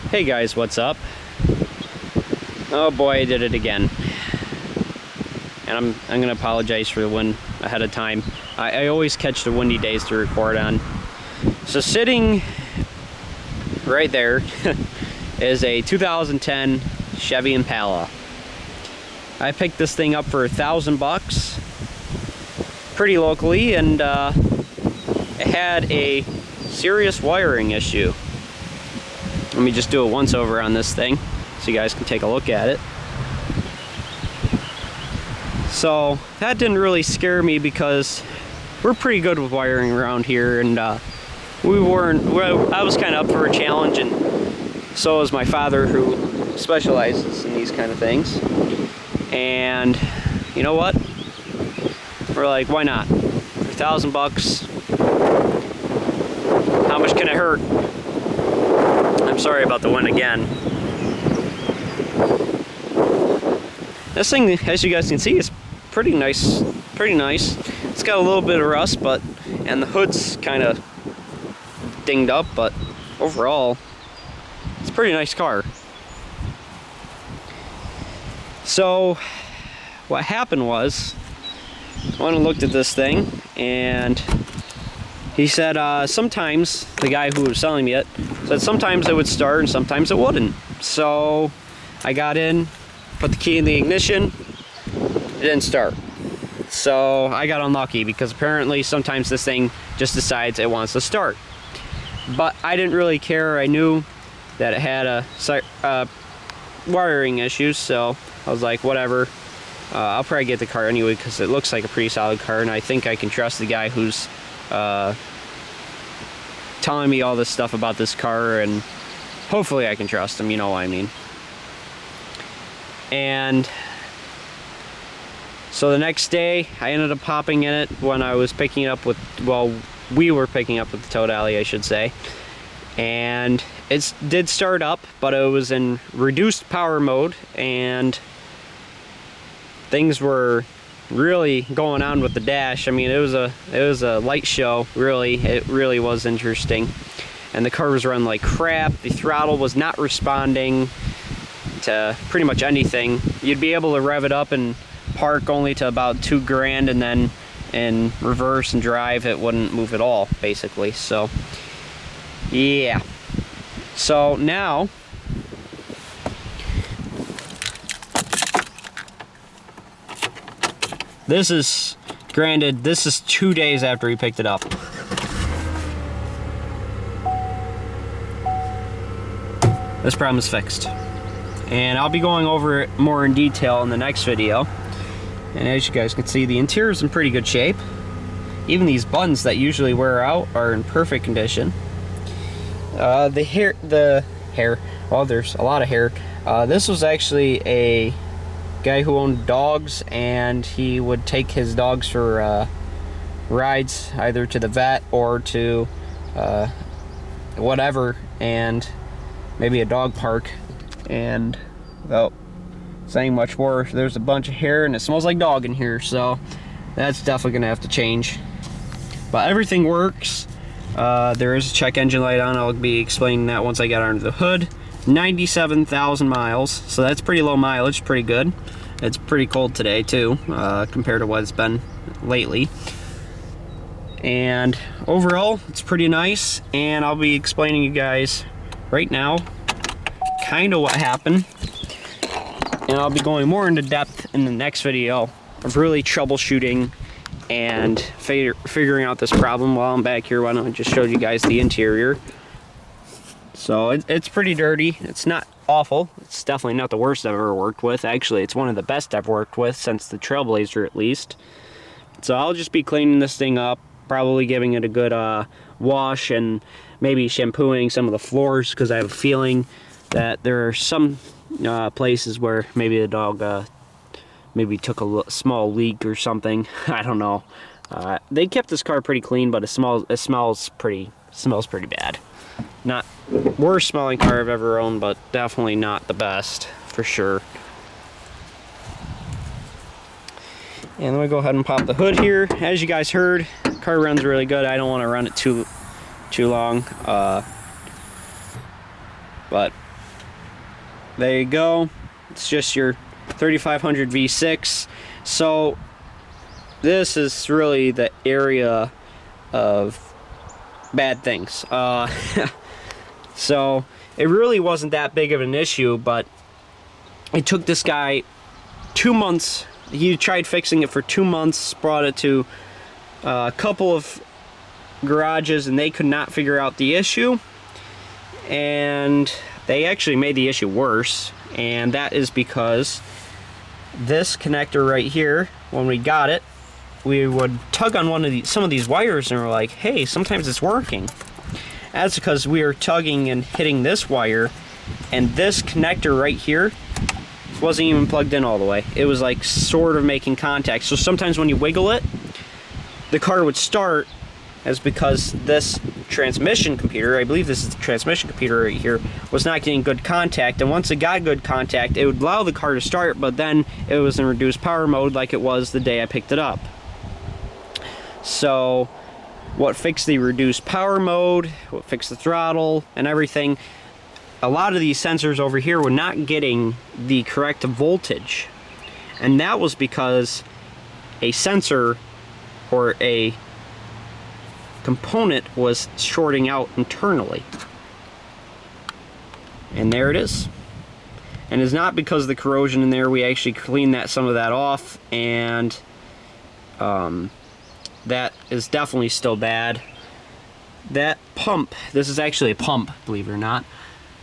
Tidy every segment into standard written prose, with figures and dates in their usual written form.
Hey guys, what's up? Oh boy, I did it again. And I'm gonna apologize for the wind ahead of time. I always catch the windy days to record on. So sitting right there is a 2010 Chevy Impala. I picked this thing up for $1,000 pretty locally, and it had a serious wiring issue. Let me just do a once over on this thing so you guys can take a look at it. So that didn't really scare me because we're pretty good with wiring around here, and I was kind of up for a challenge, and so is my father, who specializes in these kind of things. And you know what? We're like, why not? For $1,000, how much can it hurt? I'm sorry about the wind again. This thing, as you guys can see, is pretty nice. It's got a little bit of rust, and the hood's kind of dinged up, but overall, it's a pretty nice car. So, what happened was, I went and looked at this thing, and he said sometimes, the guy who was selling me it, said sometimes it would start and sometimes it wouldn't. So I got in, put the key in the ignition, it didn't start. So I got unlucky because apparently sometimes this thing just decides it wants to start. But I didn't really care. I knew that it had a wiring issues, so I was like, whatever. I'll probably get the car anyway because it looks like a pretty solid car, and I think I can trust the guy who's telling me all this stuff about this car, and hopefully I can trust him, you know what I mean. And so the next day I ended up popping in it when I was picking it up with, well, we were picking up with the Toad Alley, I should say, and it did start up, but it was in reduced power mode, and things were really going on with the dash. I mean, it was a light show, really. It really was interesting, and the car was running like crap. The throttle was not responding to pretty much anything. You'd be able to rev it up and park only to about 2 grand, and then in reverse and drive it wouldn't move at all, basically. So yeah, so now this is, granted, this is 2 days after he picked it up. This problem is fixed. And I'll be going over it more in detail in the next video. And as you guys can see, the interior is in pretty good shape. Even these buttons that usually wear out are in perfect condition. The hair, well, there's a lot of hair. This was actually a guy who owned dogs, and he would take his dogs for rides either to the vet or to whatever, and maybe a dog park. And without saying much more, there's a bunch of hair and it smells like dog in here, so that's definitely gonna have to change. But everything works. There is a check engine light on. I'll be explaining that once I get under the hood. 97,000 miles, so that's pretty low mileage, pretty good. It's pretty cold today too, compared to what it's been lately. And overall, it's pretty nice, and I'll be explaining you guys right now kind of what happened. And I'll be going more into depth in the next video of really troubleshooting and figuring out this problem. While I'm back here, why don't I just show you guys the interior. So it's pretty dirty. It's not awful. It's definitely not the worst I've ever worked with. Actually, it's one of the best I've worked with since the Trailblazer, at least. So I'll just be cleaning this thing up, probably giving it a good wash, and maybe shampooing some of the floors, because I have a feeling that there are some places where maybe the dog maybe took a small leak or something. I don't know. They kept this car pretty clean, but it smells pretty bad. Not worst smelling car I've ever owned, but definitely not the best, for sure. And let me go ahead and pop the hood here. As you guys heard, the car runs really good. I don't want to run it too long, but there you go. It's just your 3500 V6. So this is really the area of bad things. So it really wasn't that big of an issue, but it took this guy 2 months. He tried fixing it for 2 months, brought it to a couple of garages, and they could not figure out the issue. And they actually made the issue worse, and that is because this connector right here, when we got it, we would tug on some of these wires, and we're like, hey, sometimes it's working. That's because we were tugging and hitting this wire, and this connector right here wasn't even plugged in all the way. It was like sort of making contact. So sometimes when you wiggle it, the car would start, as because this transmission computer, I believe this is the transmission computer right here, was not getting good contact. And once it got good contact, it would allow the car to start, but then it was in reduced power mode like it was the day I picked it up. So what fixed the reduced power mode, what fixed the throttle and everything, a lot of these sensors over here were not getting the correct voltage. And that was because a sensor or a component was shorting out internally. And there it is. And it's not because of the corrosion in there. We actually cleaned some of that off, and that is definitely still bad. That pump, this is actually a pump, believe it or not.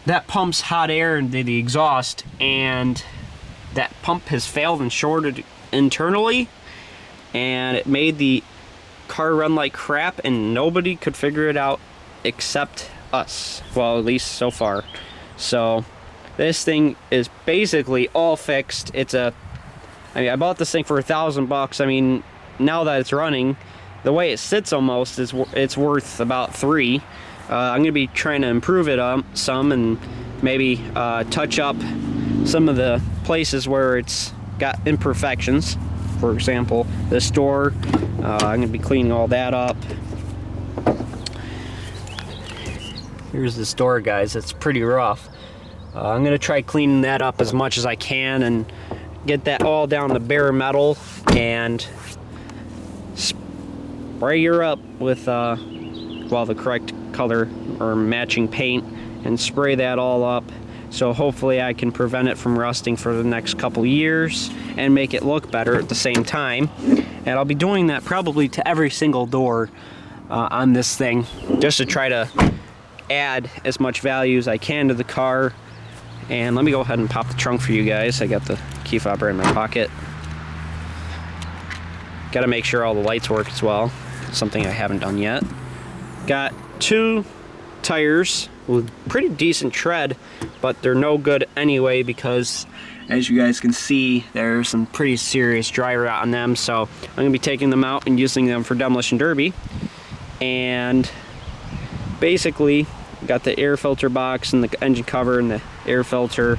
That pumps hot air into the exhaust, and that pump has failed and shorted internally, and it made the car run like crap, and nobody could figure it out except us. Well, at least so far. So this thing is basically all fixed. I mean, I bought this thing for $1,000. I mean, now that it's running, the way it sits almost is it's worth about $3. I'm gonna be trying to improve it some, and maybe touch up some of the places where it's got imperfections. For example, this door, I'm going to be cleaning all that up. Here's this door, guys. It's pretty rough. I'm going to try cleaning that up as much as I can and get that all down to bare metal and spray her up with the correct color or matching paint, and spray that all up. So hopefully I can prevent it from rusting for the next couple years and make it look better at the same time. And I'll be doing that probably to every single door on this thing, just to try to add as much value as I can to the car. And let me go ahead and pop the trunk for you guys. I got the key fob right in my pocket. Got to make sure all the lights work as well, something I haven't done yet. Got 2 tires with pretty decent tread, but they're no good anyway because, as you guys can see, there's some pretty serious dry rot on them. So I'm gonna be taking them out and using them for demolition derby. And basically got the air filter box and the engine cover and the air filter,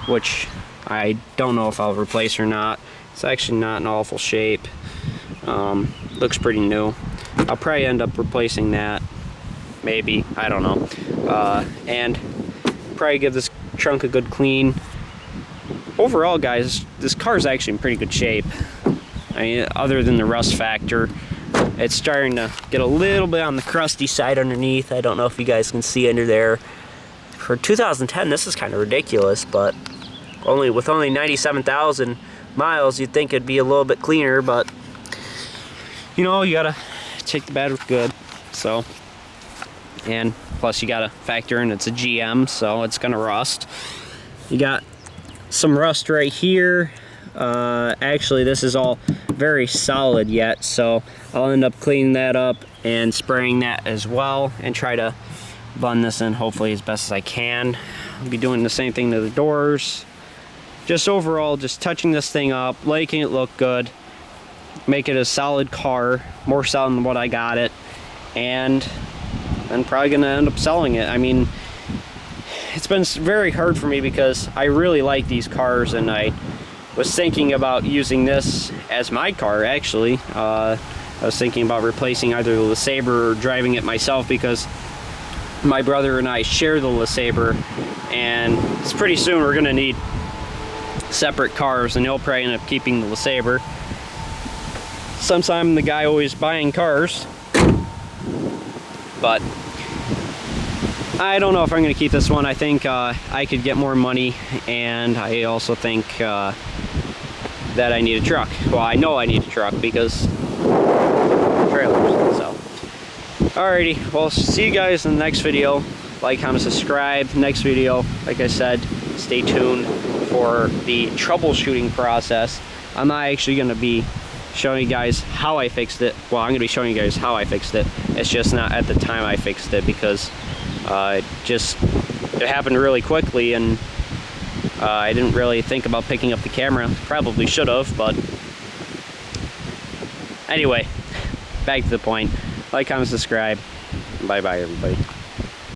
which I don't know if I'll replace or not. It's actually not in awful shape. Looks pretty new. I'll probably end up replacing that, maybe, I don't know. And probably give this trunk a good clean. Overall, guys, this car is actually in pretty good shape. I mean, other than the rust factor, it's starting to get a little bit on the crusty side underneath. I don't know if you guys can see under there. For 2010, this is kind of ridiculous, but with only 97,000 miles, you'd think it'd be a little bit cleaner, but you know, you gotta take the bad with good. So, and plus you gotta factor in it's a GM, so it's gonna rust. You got some rust right here. Actually, this is all very solid yet, so I'll end up cleaning that up and spraying that as well, and try to blend this in hopefully as best as I can. I'll be doing the same thing to the doors. Just overall, just touching this thing up, making it look good, make it a solid car, more solid than what I got it, and I'm probably gonna end up selling it. I mean, it's been very hard for me because I really like these cars, and I was thinking about using this as my car, actually. I was thinking about replacing either the LeSabre or driving it myself, because my brother and I share the LeSabre, and it's pretty soon we're gonna need separate cars, and he'll probably end up keeping the LeSabre. Sometimes the guy always buying cars, but I don't know if I'm gonna keep this one. I think I could get more money, and I also think that I need a truck. Well, I know I need a truck because trailers. So, alrighty, well, see you guys in the next video. Like, comment, subscribe. Next video, like I said, stay tuned for the troubleshooting process. I'm not actually going to be showing you guys how I fixed it. Well, I'm going to be showing you guys how I fixed it. It's just not at the time I fixed it, because it happened really quickly, and I didn't really think about picking up the camera. Probably should have, but anyway, back to the point. Like, comment, subscribe. Bye-bye, everybody.